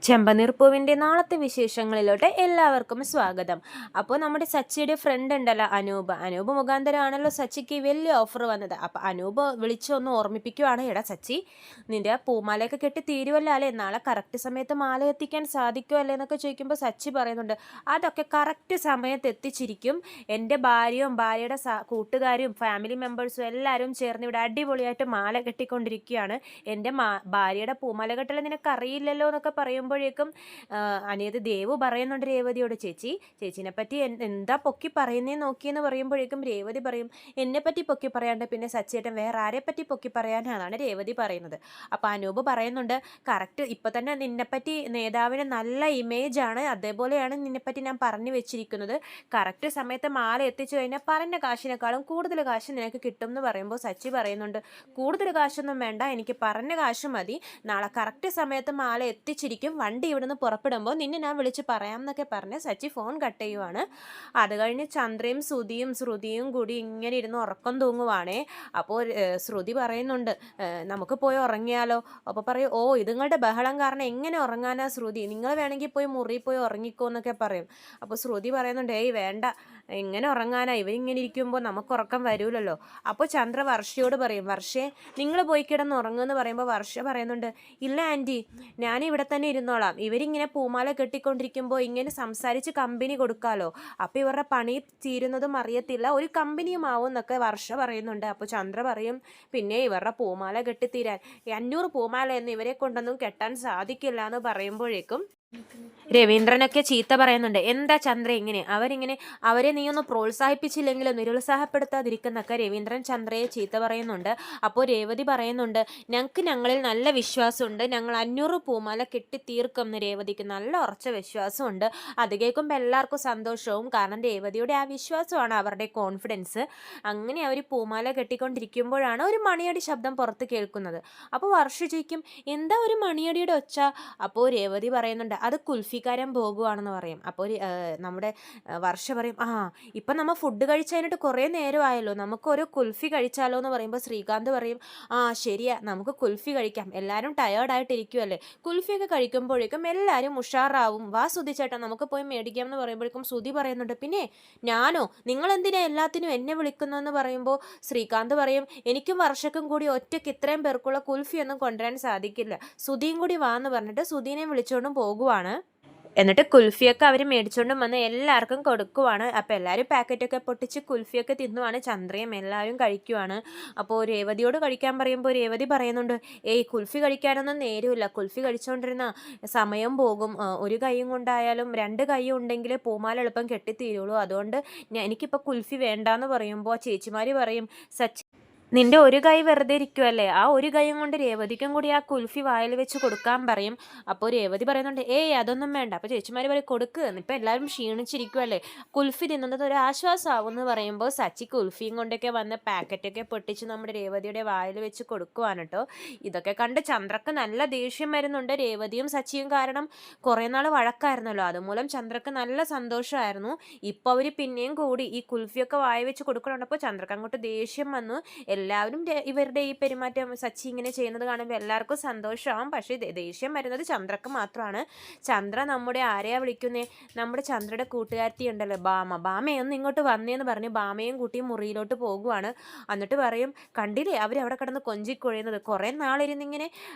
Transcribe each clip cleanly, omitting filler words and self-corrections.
ചെമ്പനീർപ്പൂവിൻ്റെ നാളത്തെ വിശേഷങ്ങളിലോട്ട് എല്ലാവർക്കും സ്വാഗതം. അപ്പോൾ നമ്മുടെ സച്ചിയുടെ ഫ്രണ്ട് ഉണ്ടല്ലോ അനൂപ് മുഖാന്തരമാണല്ലോ സച്ചിക്ക് വലിയ ഓഫർ വന്നത്. അപ്പോൾ അനൂപ് വിളിച്ചൊന്ന് ഓർമ്മിപ്പിക്കുവാണ്, എടാ സച്ചി, നിൻ്റെ പൂമാലയൊക്കെ കെട്ടി തീരുവല്ലോ അല്ലേ, നാളെ കറക്റ്റ് സമയത്ത് മാല എത്തിക്കാൻ സാധിക്കുമല്ലേ എന്നൊക്കെ ചോദിക്കുമ്പോൾ സച്ചി പറയുന്നുണ്ട്, അതൊക്കെ കറക്റ്റ് സമയത്ത് എത്തിച്ചിരിക്കും. എൻ്റെ ഭാര്യയും ഭാര്യയുടെ കൂട്ടുകാരും ഫാമിലി മെമ്പേഴ്സും എല്ലാവരും ചേർന്ന് ഇവിടെ അടിപൊളിയായിട്ട് മാല കെട്ടിക്കൊണ്ടിരിക്കുകയാണ്. എൻ്റെ ഭാര്യയുടെ പൂമാല കെട്ടൽ നിനക്കറിയില്ലല്ലോ എന്നൊക്കെ പറയുമ്പോഴേക്കും അനിയത് ദേവു പറയുന്നുണ്ട് രേവതിയോട്, ചേച്ചിനെ പറ്റി എന്താ പൊക്കി പറയുന്നേന്ന് നോക്കിയെന്ന് പറയുമ്പോഴേക്കും രേവതി പറയും, എന്നെ പറ്റി പൊക്കി പറയാണ്ട് പിന്നെ സച്ചിയേട്ടൻ വേറെ ആരെ പറ്റി പൊക്കി പറയാനാണ് രേവതി പറയുന്നത്. അപ്പോൾ അനൂപ് പറയുന്നുണ്ട്, കറക്റ്റ് ഇപ്പം തന്നെ നിന്നെപ്പറ്റി നേതാവിന് നല്ല ഇമേജാണ്, അതേപോലെയാണ് നിന്നെപ്പറ്റി ഞാൻ പറഞ്ഞു വെച്ചിരിക്കുന്നത്. കറക്റ്റ് സമയത്ത് മാല എത്തിച്ചു കഴിഞ്ഞാൽ പറഞ്ഞ കാശിനേക്കാളും കൂടുതൽ കാശ് നിനക്ക് കിട്ടും എന്ന് പറയുമ്പോൾ സച്ചി പറയുന്നുണ്ട്, കൂടുതൽ കാശൊന്നും വേണ്ട, എനിക്ക് പറഞ്ഞ കാശ് മതി, നാളെ കറക്റ്റ് സമയത്ത് മാല എത്തിച്ചിരിക്കും, വണ്ടി ഇവിടുന്ന് പുറപ്പെടുമ്പോൾ നിന്നെ ഞാൻ വിളിച്ച് പറയാം എന്നൊക്കെ പറഞ്ഞ് സച്ചി ഫോൺ കട്ട് ചെയ്യുവാണ്. അത് കഴിഞ്ഞ് ചന്ദ്രയും ശ്രുതിയും കൂടി ഇങ്ങനെ ഇരുന്ന് ഉറക്കം തൂങ്ങുവാണേ. അപ്പോൾ ശ്രുതി പറയുന്നുണ്ട്, നമുക്ക് പോയി ഉറങ്ങിയാലോ. അപ്പോൾ പറയും, ഓ ഇതുങ്ങളുടെ ബഹളം കാരണം എങ്ങനെ ഉറങ്ങാനാ ശ്രുതി, നിങ്ങൾ വേണമെങ്കിൽ പോയി മുറിയിൽ പോയി ഉറങ്ങിക്കോ എന്നൊക്കെ പറയും. അപ്പോൾ ശ്രുതി പറയുന്നുണ്ട്, ഏയ് വേണ്ട, എങ്ങനെ ഉറങ്ങാനാ, ഇവരിങ്ങനെ ഇരിക്കുമ്പോൾ നമുക്ക് ഉറക്കം വരൂലല്ലോ. അപ്പോൾ ചന്ദ്ര വർഷയോട് പറയും, വർഷേ നിങ്ങൾ പോയി കിടന്ന് ഉറങ്ങുമെന്ന് പറയുമ്പോൾ വർഷ പറയുന്നുണ്ട്, ഇല്ല ആൻറ്റി, ഞാനിവിടെ തന്നെ ഇരുന്നോളാം, ഇവരിങ്ങനെ പൂമാല കെട്ടിക്കൊണ്ടിരിക്കുമ്പോൾ ഇങ്ങനെ സംസാരിച്ച് കമ്പനി കൊടുക്കാമല്ലോ, അപ്പോൾ ഇവരുടെ പണി തീരുന്നതും അറിയത്തില്ല, ഒരു കമ്പനിയും ആവും എന്നൊക്കെ വർഷ പറയുന്നുണ്ട്. അപ്പോൾ ചന്ദ്ര പറയും, പിന്നെ ഇവരുടെ പൂമാല കെട്ടിത്തീരാൻ 500 പൂമാലയൊന്നും ഇവരെ കൊണ്ടൊന്നും കെട്ടാൻ സാധിക്കില്ല എന്ന് പറയുമ്പോഴേക്കും രവീന്ദ്രനൊക്കെ ചീത്ത പറയുന്നുണ്ട്, എന്താ ചന്ദ്ര ഇങ്ങനെ, അവരെ നീ ഒന്ന് പ്രോത്സാഹിപ്പിച്ചില്ലെങ്കിലോ നിരുത്സാഹപ്പെടുത്താതിരിക്കുന്നൊക്കെ രവീന്ദ്രൻ ചന്ദ്രയെ ചീത്ത പറയുന്നുണ്ട്. അപ്പോൾ രേവതി പറയുന്നുണ്ട്, ഞങ്ങളിൽ നല്ല വിശ്വാസമുണ്ട്, ഞങ്ങൾ 500 പൂമാല കെട്ടി തീർക്കും എന്ന് രേവതിക്ക് നല്ല ഉറച്ച വിശ്വാസമുണ്ട്. അത് കേൾക്കുമ്പോൾ എല്ലാവർക്കും സന്തോഷവും, കാരണം രേവതിയുടെ ആ വിശ്വാസമാണ് അവരുടെ കോൺഫിഡൻസ്. അങ്ങനെ അവർ പൂമാല കെട്ടിക്കൊണ്ടിരിക്കുമ്പോഴാണ് ഒരു മണിയടി ശബ്ദം പുറത്ത് കേൾക്കുന്നത്. അപ്പോൾ വർഷ ചോദിക്കും, എന്താ ഒരു മണിയടിയുടെ ഒച്ച. അപ്പോൾ രേവതി പറയുന്നുണ്ട്, അത് കുൽഫിക്കാരൻ പോകുവാണെന്ന് പറയും. അപ്പോൾ നമ്മുടെ വർഷ പറയും, ഇപ്പം നമ്മൾ ഫുഡ് കഴിച്ചതിനിട്ട് കുറേ നേരമായല്ലോ, നമുക്കൊരു കുൽഫി കഴിച്ചാലോ എന്ന് പറയുമ്പോൾ ശ്രീകാന്ത് പറയും, ശരിയാ, നമുക്ക് കുൽഫി കഴിക്കാം, എല്ലാവരും ടയേർഡായിട്ടിരിക്കുമല്ലേ, കുൽഫിയൊക്കെ കഴിക്കുമ്പോഴേക്കും എല്ലാവരും ഉഷാറാവും, വാ സുധി ചേട്ടാ നമുക്ക് പോയി മേടിക്കാം എന്ന് പറയുമ്പോഴേക്കും സുധി പറയുന്നുണ്ട്, പിന്നെ ഞാനോ, നിങ്ങളെന്തിനാ എല്ലാത്തിനും എന്നെ വിളിക്കുന്നതെന്ന് പറയുമ്പോൾ ശ്രീകാന്ത് പറയും, എനിക്കും വർഷക്കും കൂടി ഒറ്റയ്ക്ക് ഇത്രയും പേർക്കുള്ള കുൽഫിയൊന്നും കൊണ്ടുവരാൻ സാധിക്കില്ല, സുധിയും കൂടി വാ എന്ന് പറഞ്ഞിട്ട് സുധീനെ വിളിച്ചുകൊണ്ടും പോകുവാണ്. എന്നിട്ട് കുൽഫിയൊക്കെ അവർ മേടിച്ചുകൊണ്ടും വന്ന് എല്ലാവർക്കും കൊടുക്കുവാണ്. അപ്പോൾ എല്ലാവരും പാക്കറ്റൊക്കെ പൊട്ടിച്ച് കുൽഫിയൊക്കെ തിന്നുവാണ്, ചന്ദ്രയും എല്ലാവരും കഴിക്കുവാണ്. അപ്പോൾ രേവതിയോട് കഴിക്കാൻ പറയുമ്പോൾ രേവതി പറയുന്നുണ്ട്, ഏയ് കുൽഫി കഴിക്കാനൊന്നും നേരമില്ല, കുൽഫി കഴിച്ചുകൊണ്ടിരുന്ന സമയം പോകും, ഒരു കൈയും കൊണ്ടായാലും 2 കൈയും ഉണ്ടെങ്കിൽ പൂമാല എളുപ്പം കെട്ടിത്തീരുള്ളൂ, അതുകൊണ്ട് എനിക്കിപ്പോൾ കുൽഫി വേണ്ടാന്ന് പറയുമ്പോൾ ചേച്ചിമാർ പറയും, നിന്റെ ഒരു കൈ വെറുതെ ഇരിക്കുമല്ലേ, ആ ഒരു കൈയും കൊണ്ട് രേവതിക്കും കൂടി ആ കുൽഫി വായിൽ വെച്ച് കൊടുക്കാൻ പറയും. അപ്പോൾ രേവതി പറയുന്നുണ്ട്, ഏയ് അതൊന്നും വേണ്ട. അപ്പോൾ ചേച്ചിമാർ പറയും, കൊടുക്ക്, ഇപ്പം എല്ലാവരും ക്ഷീണിച്ചിരിക്കുമല്ലേ, കുൽഫി തിന്നുന്നത് ഒരു ആശ്വാസമാവും എന്ന് പറയുമ്പോൾ സച്ചി കുൽഫിയും കൊണ്ടൊക്കെ വന്ന് പാക്കറ്റൊക്കെ പൊട്ടിച്ച് നമ്മുടെ രേവതിയുടെ വായിൽ വെച്ച് കൊടുക്കുവാണ് കേട്ടോ. ഇതൊക്കെ കണ്ട് ചന്ദ്രക്ക് നല്ല ദേഷ്യം വരുന്നുണ്ട്, രേവതിയും സച്ചിയും കാരണം കുറേ നാൾ വഴക്കായിരുന്നല്ലോ, അതുമൂലം ചന്ദ്രക്ക് നല്ല സന്തോഷമായിരുന്നു. ഇപ്പോൾ അവർ പിന്നെയും കൂടി ഈ കുൽഫിയൊക്കെ വായിൽ വെച്ച് കൊടുക്കണുണ്ടപ്പോൾ ചന്ദ്രക്ക് അങ്ങോട്ട് ദേഷ്യം വന്നു. എല്ലാവരും ഇവരുടെ ഈ പെരുമാറ്റം സച്ചി ഇങ്ങനെ ചെയ്യുന്നത് കാണുമ്പോൾ എല്ലാവർക്കും സന്തോഷമാവും, പക്ഷേ ദേഷ്യം വരുന്നത് ചന്ദ്രക്ക് മാത്രമാണ്. ചന്ദ്ര നമ്മുടെ ആരെയാ വിളിക്കുന്നേ, നമ്മുടെ ചന്ദ്രയുടെ കൂട്ടുകാരത്തി ഉണ്ടല്ലോ ബാമയൊന്നും ഇങ്ങോട്ട് വന്നേന്ന് പറഞ്ഞ് ബാമയും കൂട്ടി മുറിയിലോട്ട് പോകുവാണ്. എന്നിട്ട് പറയും, കണ്ടില്ലേ അവരവിടെ കിടന്ന് കൊഞ്ചിക്കൊഴിയുന്നത്, കുറേ നാളിരുന്നിങ്ങനെ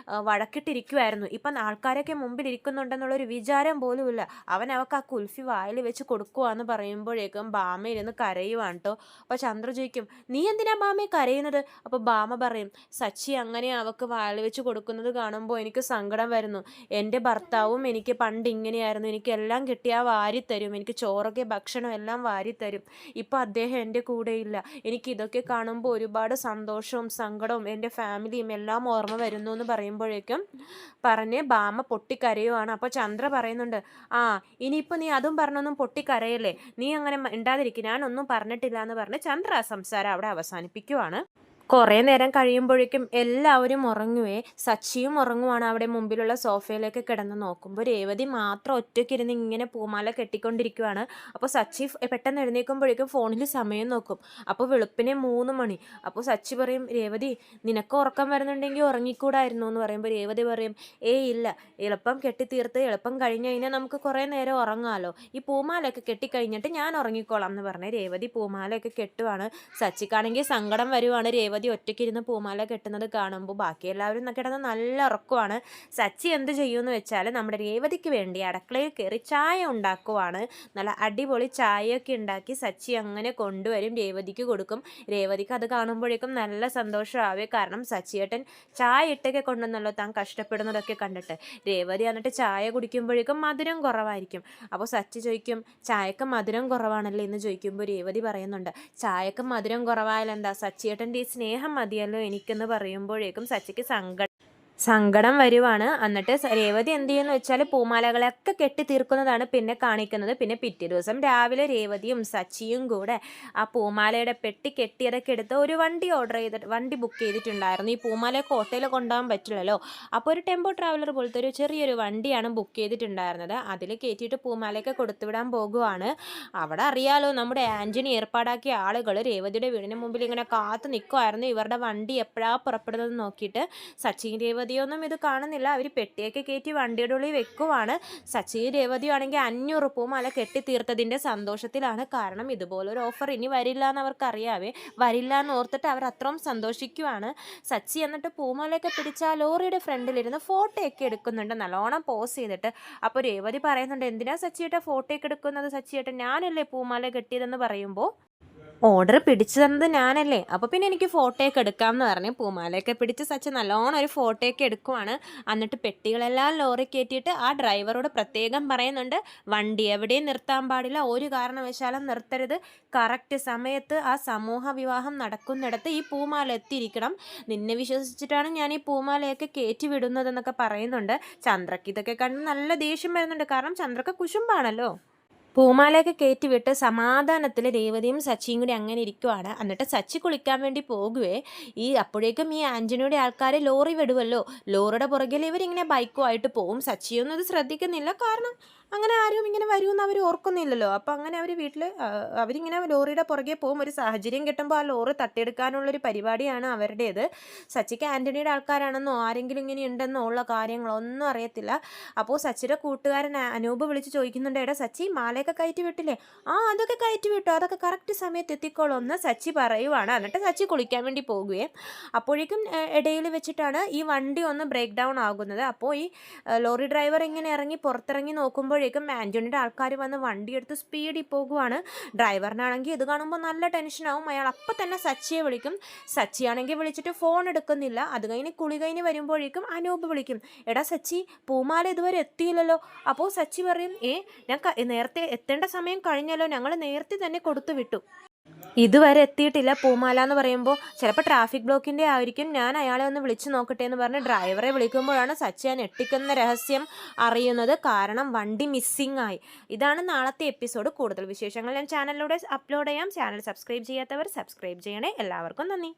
വഴക്കിട്ടിരിക്കുമായിരുന്നു, ഇപ്പം ആൾക്കാരൊക്കെ മുമ്പിൽ ഇരിക്കുന്നുണ്ടെന്നുള്ളൊരു വിചാരം പോലുമില്ല, അവൾക്ക് ആ കുൽഫി വായിൽ വെച്ച് കൊടുക്കുവാന്ന് പറയുമ്പോഴേക്കും ബാമ ഇരുന്ന് കരയുവാണ് കേട്ടോ. അപ്പോൾ ചന്ദ്ര ചോദിക്കും, നീ എന്തിനാ ബാമയെ കരയുന്നത്. അപ്പോൾ ബാമ പറയും, സച്ചി അങ്ങനെ അവൾക്ക് വായിൽ വെച്ച് കൊടുക്കുന്നത് കാണുമ്പോൾ എനിക്ക് സങ്കടം വരുന്നു, എൻ്റെ ഭർത്താവും എനിക്ക് പണ്ട് ഇങ്ങനെയായിരുന്നു, എനിക്കെല്ലാം കിട്ടിയാൽ വാരിത്തരും, എനിക്ക് ചോറൊക്കെ ഭക്ഷണം എല്ലാം വാരിത്തരും, ഇപ്പോൾ അദ്ദേഹം എൻ്റെ കൂടെയില്ല, എനിക്ക് ഇതൊക്കെ കാണുമ്പോൾ ഒരുപാട് സന്തോഷവും സങ്കടവും എൻ്റെ ഫാമിലിയും എല്ലാം ഓർമ്മ വരുന്നു എന്ന് പറയുമ്പോഴേക്കും പറഞ്ഞ് ബാമ പൊട്ടിക്കരയുവാണ്. അപ്പോൾ ചന്ദ്ര പറയുന്നുണ്ട്, ഇനിയിപ്പോൾ നീ അതും പറഞ്ഞൊന്നും പൊട്ടിക്കരയല്ലേ, നീ അങ്ങനെ ഉണ്ടാതിരിക്കും, ഞാനൊന്നും പറഞ്ഞിട്ടില്ല എന്ന് പറഞ്ഞ് ചന്ദ്ര സംസാരം അവിടെ അവസാനിപ്പിക്കുവാണ്. കുറേ നേരം കഴിയുമ്പോഴേക്കും എല്ലാവരും ഉറങ്ങുവേ. സച്ചിയും ഉറങ്ങുവാണ്. അവിടെ മുമ്പിലുള്ള സോഫയിലേക്ക് കിടന്ന് നോക്കുമ്പോൾ രേവതി മാത്രം ഒറ്റയ്ക്കിരുന്ന് ഇങ്ങനെ പൂമാല കെട്ടിക്കൊണ്ടിരിക്കുവാണ്. അപ്പോൾ സച്ചി പെട്ടെന്ന് എഴുന്നേൽക്കുമ്പോഴേക്കും ഫോണിൽ സമയം നോക്കും. അപ്പോൾ വെളുപ്പിനെ 3 മണി. അപ്പോൾ സച്ചി പറയും, രേവതി നിനക്ക് ഉറക്കം വരുന്നുണ്ടെങ്കിൽ ഉറങ്ങിക്കൂടായിരുന്നു എന്ന് പറയുമ്പോൾ രേവതി പറയും, ഏയ് ഇല്ല, എളുപ്പം കെട്ടിത്തീർത്ത് എളുപ്പം കഴിഞ്ഞ് കഴിഞ്ഞാൽ നമുക്ക് കുറേ നേരം ഉറങ്ങാമല്ലോ. ഈ പൂമാലയൊക്കെ കെട്ടിക്കഴിഞ്ഞിട്ട് ഞാൻ ഉറങ്ങിക്കോളാം എന്ന് പറഞ്ഞ് രേവതി പൂമാലയൊക്കെ കെട്ടുവാണ്. സച്ചിക്കാണെങ്കിൽ സങ്കടം വരുവാണ് രേവതി ഒറ്റയ്ക്കിരുന്ന് പൂമാല കെട്ടുന്നത് കാണുമ്പോൾ. ബാക്കി എല്ലാവരും കിടന്ന് നല്ല ഉറക്കമാണ്. സച്ചി എന്ത് ചെയ്യുമെന്ന് വെച്ചാൽ നമ്മുടെ രേവതിക്ക് വേണ്ടി അടുക്കളയിൽ കയറി ചായ ഉണ്ടാക്കുവാണ്. നല്ല അടിപൊളി ചായയൊക്കെ ഉണ്ടാക്കി സച്ചി അങ്ങനെ കൊണ്ടുവരും, രേവതിക്ക് കൊടുക്കും. രേവതിക്ക് അത് കാണുമ്പോഴേക്കും നല്ല സന്തോഷമാവേ. കാരണം സച്ചിയേട്ടൻ ചായ ഇട്ടൊക്കെ കൊണ്ടുവന്നല്ലോ താൻ കഷ്ടപ്പെടുന്നതൊക്കെ കണ്ടിട്ട്. രേവതി എന്നിട്ട് ചായ കുടിക്കുമ്പോഴേക്കും മധുരം കുറവായിരിക്കും. അപ്പോൾ സച്ചി ചോദിക്കും, ചായക്ക് മധുരം കുറവാണല്ലോ എന്ന് ചോദിക്കുമ്പോൾ രേവതി പറയുന്നുണ്ട്, ചായക്ക് മധുരം കുറവായാലും എന്താ, സച്ചിയേട്ടൻ്റെ ഈ സ്നേഹം മതിയല്ലോ എനിക്കെന്ന് പറയുമ്പോഴേക്കും സച്ചിക്ക് സങ്കടം വരുവാണ്. എന്നിട്ട് രേവതി എന്ത് ചെയ്യുമെന്ന് വെച്ചാൽ പൂമാലകളൊക്കെ കെട്ടി തീർക്കുന്നതാണ് പിന്നെ കാണിക്കുന്നത്. പിന്നെ പിറ്റേ ദിവസം രാവിലെ രേവതിയും സച്ചിയും കൂടെ ആ പൂമാലയുടെ പെട്ടി കെട്ടിയതൊക്കെ എടുത്ത് ഒരു വണ്ടി ബുക്ക് ചെയ്തിട്ടുണ്ടായിരുന്നു. ഈ പൂമാല കോട്ടയിൽ കൊണ്ടുപോകാൻ പറ്റില്ലല്ലോ. അപ്പോൾ ഒരു ടെമ്പോ ട്രാവലർ പോലത്തെ ഒരു ചെറിയൊരു വണ്ടിയാണ് ബുക്ക് ചെയ്തിട്ടുണ്ടായിരുന്നത്. അതിൽ കയറ്റിയിട്ട് പൂമാലയൊക്കെ കൊടുത്തുവിടാൻ പോകുവാണ്. അവിടെ അറിയാലോ, നമ്മുടെ ആൻ്റണി ഏർപ്പാടാക്കിയ ആളുകൾ രേവതിയുടെ വീടിന് മുമ്പിൽ ഇങ്ങനെ കാത്തു നിൽക്കുമായിരുന്നു, ഇവരുടെ വണ്ടി എപ്പോഴാണ് പുറപ്പെടുന്നത് നോക്കിയിട്ട്. സച്ചിൻ രേവതിയൊന്നും ഇത് കാണുന്നില്ല. അവർ പെട്ടിയൊക്കെ കയറ്റി വണ്ടിയുടെ ഉള്ളിൽ വെക്കുവാണ്. സച്ചിൻ രേവതിയാണെങ്കിൽ 500 പൂമാല കെട്ടിത്തീർത്തതിൻ്റെ സന്തോഷത്തിലാണ്. കാരണം ഇതുപോലൊരു ഓഫർ ഇനി വരില്ല എന്ന് അവർക്കറിയാവേ. വരില്ല എന്ന് ഓർത്തിട്ട് അവർ അത്രയും സന്തോഷിക്കുവാണ്. സച്ചി എന്നിട്ട് പൂമാലയൊക്കെ പിടിച്ച് ആ ലോറിയുടെ ഫ്രണ്ടിലിരുന്ന് ഫോട്ടോയൊക്കെ എടുക്കുന്നുണ്ട്, നല്ലോണം പോസ് ചെയ്തിട്ട്. അപ്പോൾ രേവതി പറയുന്നുണ്ട്, എന്തിനാ സച്ചിയേട്ട ഫോട്ടോയൊക്കെ എടുക്കുന്നത്, സച്ചിയേട്ട ഞാനല്ലേ പൂമാല കെട്ടിയതെന്ന് പറയുമ്പോൾ, ഓർഡർ പിടിച്ചു തന്നത് ഞാനല്ലേ, അപ്പോൾ പിന്നെ എനിക്ക് ഫോട്ടോയൊക്കെ എടുക്കാമെന്ന് പറഞ്ഞ് പൂമാലയൊക്കെ പിടിച്ച് സച്ചി നല്ലോണം ഒരു ഫോട്ടോയൊക്കെ എടുക്കുവാണ്. എന്നിട്ട് പെട്ടികളെല്ലാം ലോറി കയറ്റിയിട്ട് ആ ഡ്രൈവറോട് പ്രത്യേകം പറയുന്നുണ്ട്, വണ്ടി എവിടെയും നിർത്താൻ പാടില്ല, ഒരു കാരണവശാലും നിർത്തരുത്, കറക്റ്റ് സമയത്ത് ആ സമൂഹ വിവാഹം നടക്കുന്നിടത്ത് ഈ പൂമാല എത്തിയിരിക്കണം, നിന്നെ വിശ്വസിച്ചിട്ടാണ് ഞാൻ ഈ പൂമാലയൊക്കെ കയറ്റി വിടുന്നതെന്നൊക്കെ പറയുന്നുണ്ട്. ചന്ദ്രക്ക് ഇതൊക്കെ കണ്ട് നല്ല ദേഷ്യം വരുന്നുണ്ട്. കാരണം ചന്ദ്രക്ക് കുശുമ്പാണല്ലോ. പൂമാലയൊക്കെ കയറ്റി വിട്ട് സമാധാനത്തിൽ രേവതിയും സച്ചിയും കൂടി അങ്ങനെ ഇരിക്കുവാണ്. എന്നിട്ട് സച്ചി കുളിക്കാൻ വേണ്ടി പോകുവേ. അപ്പോഴേക്കും ഈ ആൻ്റണിയുടെ ആൾക്കാർ ലോറി വിടുമല്ലോ. ലോറിയുടെ പുറകിൽ ഇവരിങ്ങനെ ബൈക്കുമായിട്ട് പോവും. സച്ചിയൊന്നും ഇത് ശ്രദ്ധിക്കുന്നില്ല. കാരണം അങ്ങനെ ആരും ഇങ്ങനെ വരുമെന്ന് അവർ ഓർക്കുന്നില്ലല്ലോ. അപ്പോൾ അങ്ങനെ അവർ അവരിങ്ങനെ ലോറിയുടെ പുറകെ പോകും. ഒരു സാഹചര്യം കിട്ടുമ്പോൾ ആ ലോറി തട്ടിയെടുക്കാനുള്ളൊരു പരിപാടിയാണ് അവരുടേത്. സച്ചിക്ക് ആൻ്റണിയുടെ ആൾക്കാരാണെന്നോ ആരെങ്കിലും ഇങ്ങനെ ഉണ്ടെന്നോ ഉള്ള കാര്യങ്ങളൊന്നും അറിയത്തില്ല. അപ്പോൾ സച്ചിയുടെ കൂട്ടുകാരൻ അനൂപ് വിളിച്ച് ചോദിക്കുന്നുണ്ട്, എടാ സച്ചി മാലയൊക്കെ കയറ്റി വിട്ടില്ലേ? ആ അതൊക്കെ കയറ്റി വിട്ടു, അതൊക്കെ കറക്റ്റ് സമയത്ത് എത്തിക്കോളൂ എന്ന് സച്ചി പറയുവാണ്. എന്നിട്ട് സച്ചി കുളിക്കാൻ വേണ്ടി പോകുകയും അപ്പോഴേക്കും ഇടയിൽ വെച്ചിട്ടാണ് ഈ വണ്ടി ഒന്ന് ബ്രേക്ക് ഡൗൺ ആകുന്നത്. അപ്പോൾ ഈ ലോറി ഡ്രൈവർ ഇങ്ങനെ പുറത്തിറങ്ങി നോക്കുമ്പോഴേക്കും ആൻ്റണിയുടെ ആൾക്കാർ വന്ന് വണ്ടിയെടുത്ത് സ്പീഡിൽ പോകുവാണ്. ഡ്രൈവറിനാണെങ്കിൽ ഇത് കാണുമ്പോൾ നല്ല ടെൻഷനാവും. അയാൾ അപ്പം തന്നെ സച്ചിയെ വിളിക്കും. സച്ചിയാണെങ്കിൽ വിളിച്ചിട്ട് ഫോൺ എടുക്കുന്നില്ല. അത് കുളി കഴിഞ്ഞ് വരുമ്പോഴേക്കും അനൂപ് വിളിക്കും, എടാ സച്ചി പൂമാല ഇതുവരെ എത്തിയില്ലല്ലോ. അപ്പോൾ സച്ചി പറയും, ഞാൻ നേരത്തെ എത്തേണ്ട സമയം കഴിഞ്ഞല്ലോ, ഞങ്ങൾ നേരത്തെ തന്നെ കൊടുത്തു വിട്ടു, ഇതുവരെ എത്തിയിട്ടില്ല പൂമാല എന്ന് പറയുമ്പോൾ ചിലപ്പോൾ ട്രാഫിക് ബ്ലോക്കിൻ്റെ ആയിരിക്കും, ഞാൻ അയാളെ ഒന്ന് വിളിച്ചു നോക്കട്ടെ എന്ന് പറഞ്ഞ് ഡ്രൈവറെ വിളിക്കുമ്പോഴാണ് സച്ചി ആ ഞെട്ടിക്കുന്ന രഹസ്യം അറിയുന്നത്. കാരണം വണ്ടി മിസ്സിംഗ് ആയി. ഇതാണ് നാളത്തെ എപ്പിസോഡ്. കൂടുതൽ വിശേഷങ്ങൾ ഞാൻ ചാനലിലൂടെ അപ്ലോഡ് ചെയ്യാം. ചാനൽ സബ്സ്ക്രൈബ് ചെയ്യാത്തവർ സബ്സ്ക്രൈബ് ചെയ്യണേ. എല്ലാവർക്കും നന്ദി.